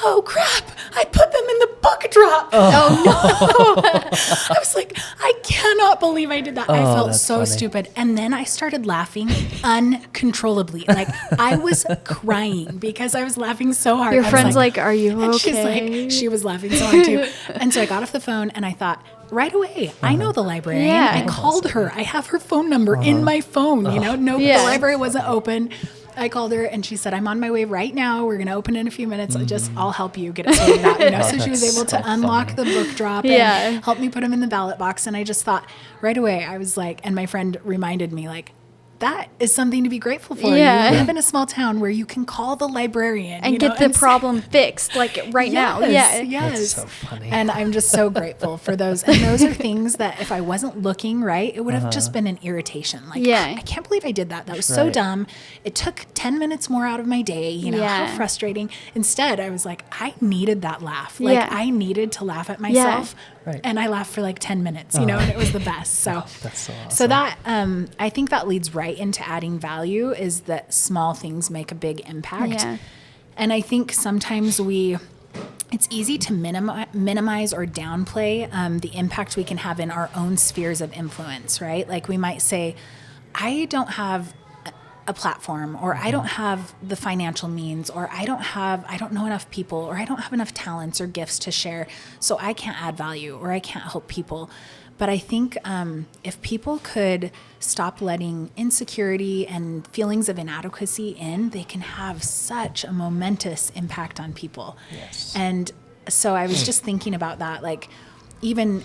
oh crap, I put them in the book drop. Oh no. I was like, I cannot believe I did that. I felt so funny. stupid. And then I started laughing uncontrollably. Like I was crying because I was laughing so hard. Your friend's like, are you okay? And she's like, she was laughing so hard too. And so I got off the phone and I thought, right away, I know the librarian. I called her. I have her phone number in my phone. The library wasn't open. I called her and she said, I'm on my way right now. We're going to open in a few minutes. I'll help you get it sorted out. So she was able to unlock the book drop and help me put them in the ballot box. And I just thought right away, I was like, and my friend reminded me like, that is something to be grateful for. Yeah. You live in a small town where you can call the librarian and get the problem fixed like right now. Yeah. Yes. That's so funny. And I'm just so grateful for those. And those are things that if I wasn't looking right, it would have just been an irritation. Like, I can't believe I did that. That was so dumb. It took 10 minutes more out of my day. How frustrating. Instead, I was like, I needed that laugh. Like I needed to laugh at myself. Right. And I laughed for like 10 minutes, and it was the best. So, that's so awesome. So that, I think that leads right into adding value, is that small things make a big impact. Yeah. And I think sometimes it's easy to minimize or downplay the impact we can have in our own spheres of influence, right? Like we might say, I don't have a platform, or I don't have the financial means, or I don't know enough people, or I don't have enough talents or gifts to share, so I can't add value, or I can't help people. But I think if people could stop letting insecurity and feelings of inadequacy in, they can have such a momentous impact on people. Yes. And so I was just thinking about that, like even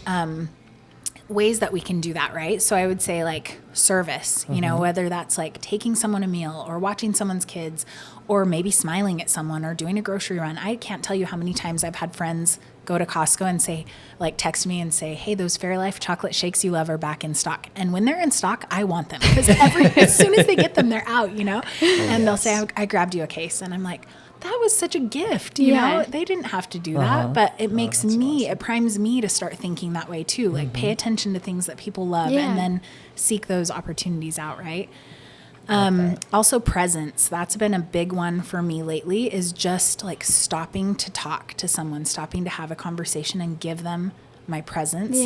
ways that we can do that, right? So I would say like service, whether that's like taking someone a meal or watching someone's kids, or maybe smiling at someone or doing a grocery run. I can't tell you how many times I've had friends go to Costco and say, like text me and say, hey, those Fairlife chocolate shakes you love are back in stock. And when they're in stock, I want them because as soon as they get them, they're out, and they'll say, I grabbed you a case. And I'm like, that was such a gift, you know? They didn't have to do that, but it makes it primes me to start thinking that way too. Like pay attention to things that people love and then seek those opportunities out, right? Also presence. That's been a big one for me lately, is just like stopping to talk to someone, stopping to have a conversation and give them my presence,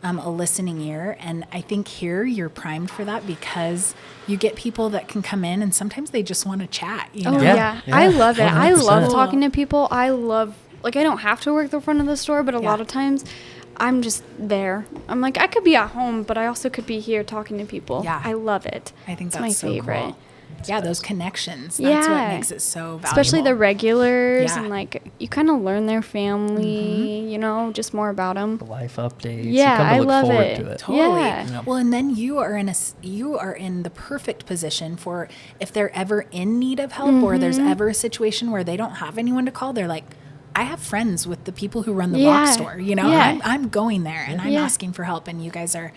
a listening ear. And I think here you're primed for that because you get people that can come in and sometimes they just want to chat, you know? Yeah. I love it. 100%. I love talking to people. I don't have to work the front of the store, but a lot of times I'm just there. I'm like, I could be at home, but I also could be here talking to people. Yeah. I love it. I think it's that's my so favorite. Cool. Yeah, those connections. That's what makes it so valuable. Especially the regulars and like you kind of learn their family, you know, just more about them. The life updates. Yeah, you come to I look love forward it. Totally. Yeah. Well, and then you are in the perfect position for if they're ever in need of help or there's ever a situation where they don't have anyone to call, they're like, I have friends with the people who run the rock store, you know, I'm going there and I'm asking for help, and you guys are,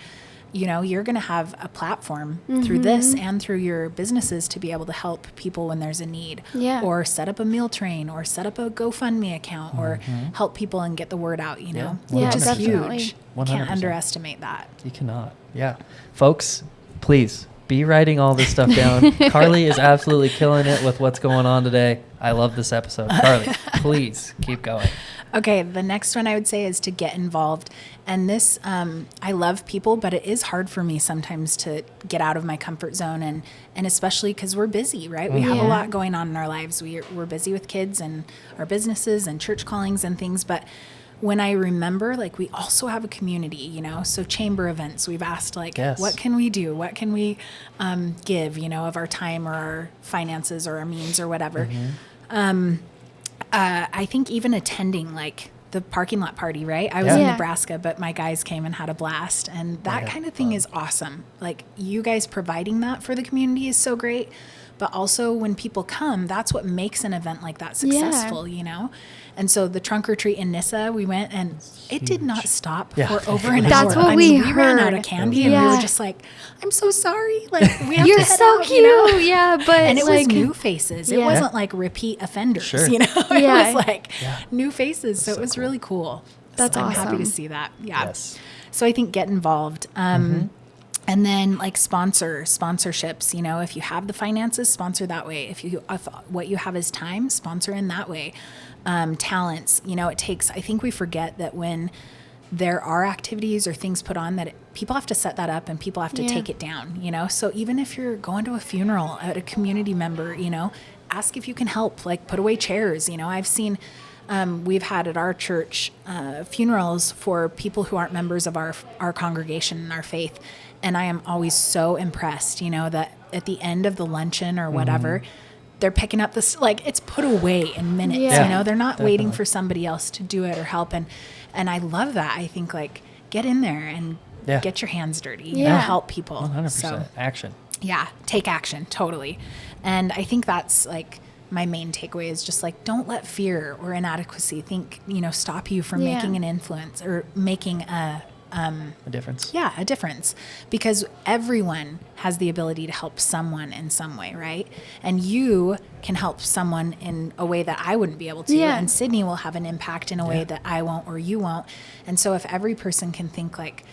you know, you're going to have a platform through this and through your businesses to be able to help people when there's a need, or set up a meal train, or set up a GoFundMe account, or help people and get the word out, you know, which is huge. 100%. Can't underestimate that. You cannot. Yeah. Folks, please be writing all this stuff down. Karli is absolutely killing it with what's going on today. I love this episode. Karli, please keep going. Okay, the next one I would say is to get involved. And this, I love people, but it is hard for me sometimes to get out of my comfort zone. And especially because we're busy, right? We have a lot going on in our lives. We're busy with kids and our businesses and church callings and things. But when I remember, like, we also have a community, you know, so chamber events, we've asked, like, what can we do? What can we give, you know, of our time or our finances or our means or whatever. I think even attending, like, the parking lot party, right? I was in Nebraska, but my guys came and had a blast. And that kind of thing is awesome. Like, you guys providing that for the community is so great. But also when people come, that's what makes an event like that successful, you know? And so the trunk or treat in Nyssa, we went and it did not stop for over an hour. That's what we ran out of candy and we were just like, I'm so sorry. Like, we have You're to head so out, cute. you know? Yeah, but and it like, was new faces. It wasn't like repeat offenders, you know? It was like new faces. So it was really cool. That's so I'm awesome. happy to see that. Yeah. Yes. So I think get involved. And then like sponsorships, you know, if you have the finances, sponsor that way. If what you have is time, sponsor in that way. Talents, you know, I think we forget that when there are activities or things put on that people have to set that up and people have to take it down, you know? So even if you're going to a funeral at a community member, you know, ask if you can help, like put away chairs, you know, I've seen, we've had at our church, funerals for people who aren't members of our congregation and our faith. And I am always so impressed, you know, that at the end of the luncheon or whatever, they're picking up this, like, it's put away in minutes, you know, they're not waiting for somebody else to do it or help. And I love that. I think, like, get in there and get your hands dirty, you know, help people. 100%. So, Action. Yeah. Take action. Totally. And I think that's like my main takeaway is just like, don't let fear or inadequacy stop you from making an influence or making a difference. Yeah, a difference. Because everyone has the ability to help someone in some way, right? And you can help someone in a way that I wouldn't be able to. Yeah. And Sydney will have an impact in a way that I won't or you won't. And so if every person can think like,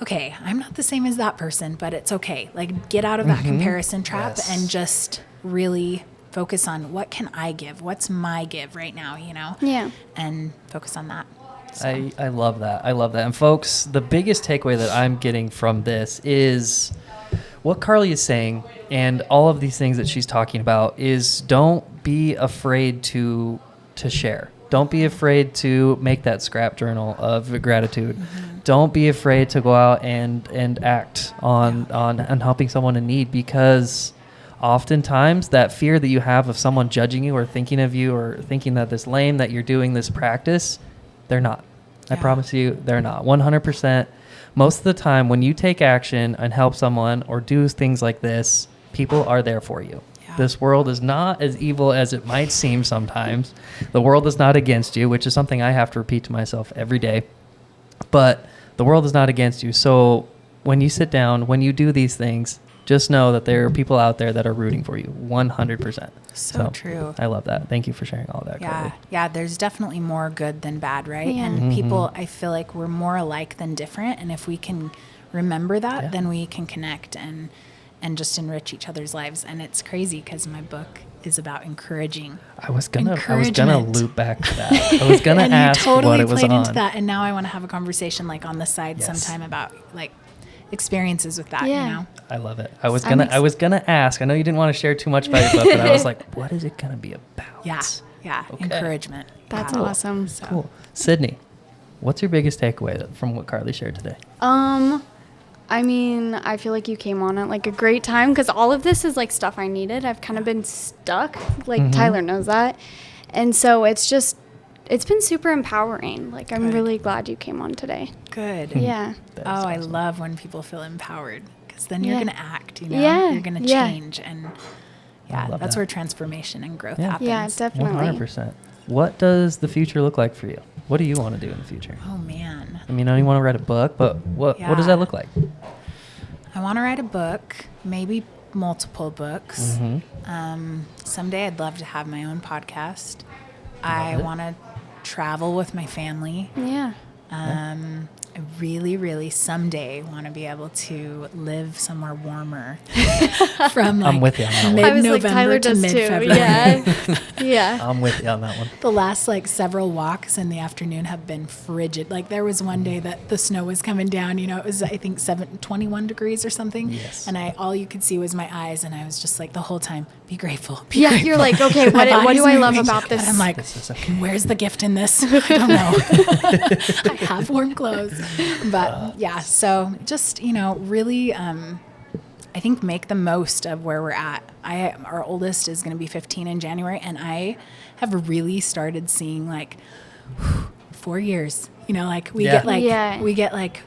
okay, I'm not the same as that person, but it's okay. Like, get out of that comparison trap and just really focus on what can I give? What's my give right now, you know? Yeah. And focus on that. So. I love that. I love that. And folks, the biggest takeaway that I'm getting from this is what Karli is saying, and all of these things that she's talking about is don't be afraid to share. Don't be afraid to make that scrap journal of gratitude. Don't be afraid to go out and act on helping someone in need, because oftentimes that fear that you have of someone judging you or thinking of you or thinking that this lame that you're doing this practice, they're not. I promise you, they're not. 100%. Most of the time when you take action and help someone or do things like this, people are there for you. Yeah. This world is not as evil as it might seem sometimes. The world is not against you, which is something I have to repeat to myself every day. But the world is not against you. So when you sit down, when you do these things, just know that there are people out there that are rooting for you. 100%. So true. I love that. Thank you for sharing all that. Karli. Yeah. There's definitely more good than bad, right? Yeah. And people, I feel like we're more alike than different. And if we can remember that, then we can connect and and just enrich each other's lives. And it's crazy because my book is about encouraging. I was gonna Encouragement. loop back to that. I was gonna And ask you totally what it was played on. into that, and now I want to have a conversation like on the side Yes. sometime about like experiences with that. Yeah. You know, I love it. I was I'm gonna ask. I know you didn't want to share too much about your book, but I was like, what is it gonna be about? yeah, Okay. encouragement. That's Yeah. awesome. So, Cool. Sydney, what's your biggest takeaway from what Karli shared today? I mean, I feel like you came on at like a great time because all of this is like stuff I needed. I've kind of been stuck. Like Tyler knows that. And so it's been super empowering. Like, I'm Good. really glad you came on today. Good. Yeah. That Oh, is I awesome. love when people feel empowered because then you're Yeah. going to act, you know, Yeah, you're going to yeah. change. And I love that's that. where transformation and growth Yeah. happens. Yeah, definitely. 100%. What does the future look like for you? What do you want to do in the future? Oh, man. I mean, I know you want to write a book, but what does Yeah. that look like? I want to write a book, maybe multiple books. Someday I'd love to have my own podcast. I it. want to travel with my family. Yeah. I really, really someday want to be able to live somewhere warmer from like I'm with you on that one. I was like, mid-November Tyler to does too. mid-February. Yeah. Yeah. I'm with you on that one. The last like several walks in the afternoon have been frigid. Like there was one day that the snow was coming down, you know, it was I think 21 degrees or something. Yes. And all you could see was my eyes and I was just like the whole time, be grateful. Be Yeah, grateful. you're like, okay, My what do body's I love moving. about this? And I'm like, This is okay. where's the gift in this? I don't know. I have warm clothes. But yeah, so just, you know, really I think make the most of where we're at. Our oldest is going to be 15 in January, and I have really started seeing like 4 years. You know, like we Yeah. get like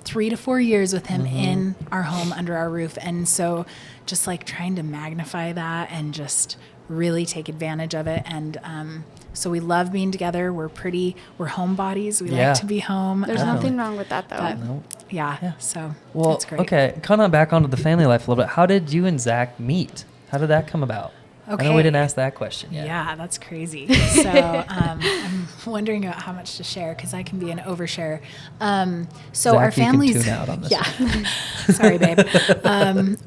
3 to 4 years with him in our home under our roof, and so just like trying to magnify that and just really take advantage of it. And so we love being together. We're homebodies. We Yeah. like to be home. There's nothing wrong with that, though. but No. yeah, so Well, it's great. okay, kind of back onto the family life a little bit. How did you and Zach meet? How did that come about? I know we Okay. didn't ask that question yet. Yeah, that's crazy. So I'm wondering about how much to share because I can be an overshare. So Zach, our you can families, tune out on this yeah, sorry, babe.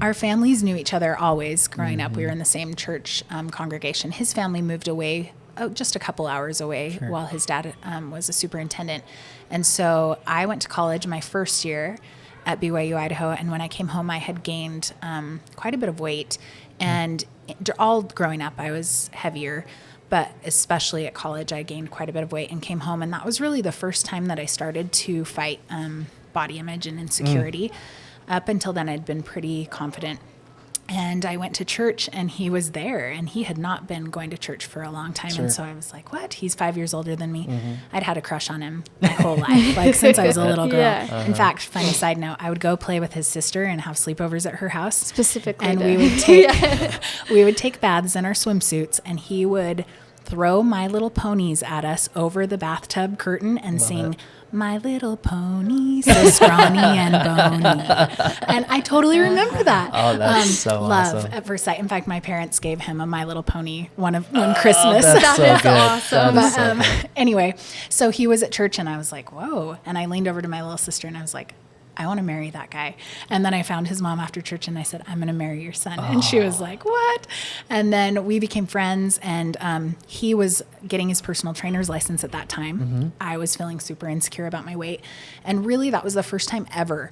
Our families knew each other always growing up. We were in the same church congregation. His family moved away. Just a couple hours away while his dad was a superintendent. And so I went to college my first year at BYU, Idaho. And when I came home, I had gained quite a bit of weight. And all growing up, I was heavier. But especially at college, I gained quite a bit of weight and came home. And that was really the first time that I started to fight body image and insecurity. Up until then, I'd been pretty confident. And I went to church and he was there and he had not been going to church for a long time. Sure. And so I was like, what? He's 5 years older than me. I'd had a crush on him my whole life, like since I was a little girl. Yeah. In fact, funny side note, I would go play with his sister and have sleepovers at her house. Specifically, And to- we would take we would take baths in our swimsuits and he would throw My Little Ponies at us over the bathtub curtain and sing it. My Little Pony, so scrawny and bony. And I totally remember that. Oh, that's so love awesome. at first sight. In fact, my parents gave him a My Little Pony one Christmas. That's so is good. awesome. That is But so good. anyway, so he was at church and I was like, whoa. And I leaned over to my little sister and I was like, I want to marry that guy. And then I found his mom after church and I said, I'm going to marry your son. And she was like, what? And then we became friends and he was getting his personal trainer's license at that time. I was feeling super insecure about my weight. And really that was the first time ever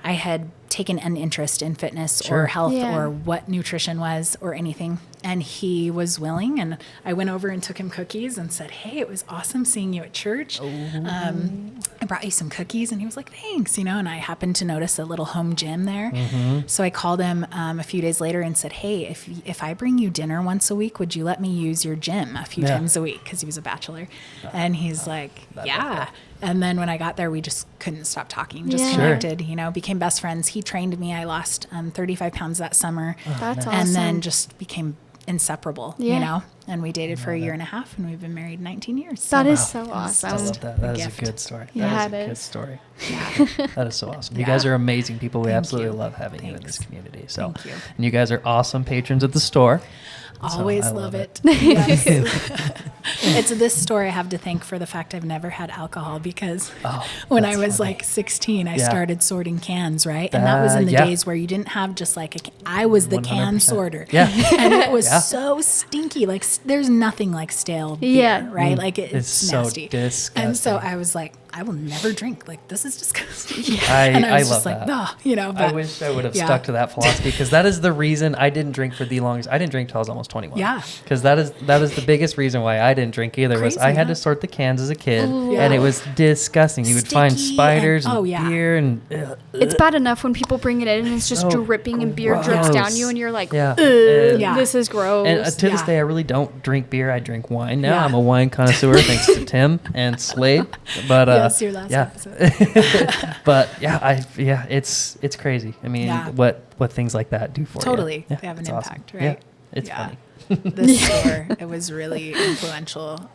I had taken an interest in fitness Sure. or health Yeah. or what nutrition was or anything. And he was willing. And I went over and took him cookies and said, hey, it was awesome seeing you at church. I brought you some cookies. And he was like, thanks, you know, and I happened to notice a little home gym there. So I called him a few days later and said, hey, if I bring you dinner once a week, would you let me use your gym a few Yeah. times a week? Because he was a bachelor. And he's like, yeah. And then when I got there, we just couldn't stop talking, just Yeah. Sure. connected, you know, became best friends. He trained me. I lost 35 pounds that summer. That's And awesome. then just became inseparable, Yeah. you know, and we dated for a year and a half and we've been married 19 years. That So is so I awesome. love that. That is gift. a good story. Yeah, That is it a good is. story. That is so awesome. You guys are amazing people. We Thank absolutely you. love having you in Thanks. this community. So, Thank you. And you guys are awesome patrons at the store. Always I love love it. Yes. It's this store I have to thank for the fact I've never had alcohol, because when I was like 16, I started sorting cans, right? And that was in the days where you didn't have just like I was the 100%. Can sorter. Yeah. And it was so stinky. Like there's nothing like stale beer, right? Like it's nasty. So disgusting. And so I was like, I will never drink. Like, this is disgusting. And I was love just like, that. no, you know. But, I wish I would have stuck to that philosophy, because that is the reason I didn't drink for the longest. I didn't drink till I was almost 21. Yeah. Because that is the biggest reason why I didn't drink either. Crazy, was I had to sort the cans as a kid, Yeah. and it was disgusting. You would find spiders and beer and. It's bad enough when people bring it in and it's just So dripping and beer drips down you, and you're like, Yeah. this is gross. And to this day, I really don't drink beer. I drink wine now. Yeah. I'm a wine connoisseur, thanks to Tim and Slade. But yes, your last episode. But it's crazy. I mean, what things like that do for you. Totally, Yeah, they have an it's awesome. impact, right? Yeah, it's funny. This store, it was really influential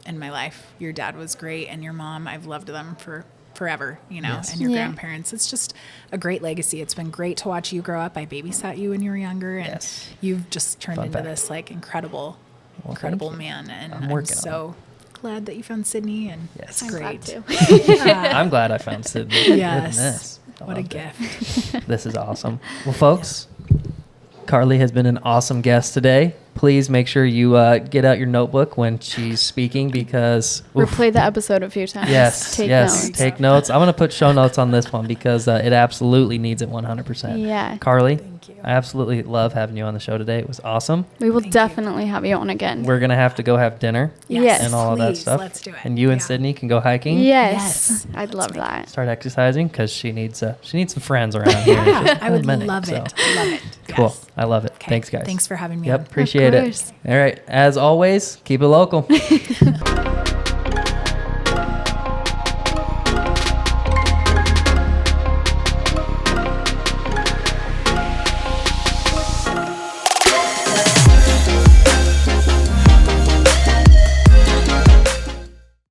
in my life. Your dad was great, and your mom, I've loved them for forever, you know, and your grandparents. It's just a great legacy. It's been great to watch you grow up. I babysat you when you were younger, and you've just turned into this like incredible man. And I'm so glad that you found Sydney, and it's great. I'm glad I found Sydney. Yes. What a gift. This is awesome. Well, folks, Karli has been an awesome guest today. Please make sure you get out your notebook when she's speaking, because replay the episode a few times. Take notes. Take notes. I'm going to put show notes on this one, because it absolutely needs it 100%. Yeah. Karli, thank you. I absolutely love having you on the show today. It was awesome. We will definitely have you on again. We're going to have to go have dinner and all of that stuff. Let's do it. And you and Sydney can go hiking. Yes. I'd love that. Start exercising, because she needs some friends around here. I would love it. Love it. Cool. Yes. I love it. Okay. Thanks, guys. Thanks for having me. Yep. on. Appreciate it. All right. As always, keep it local.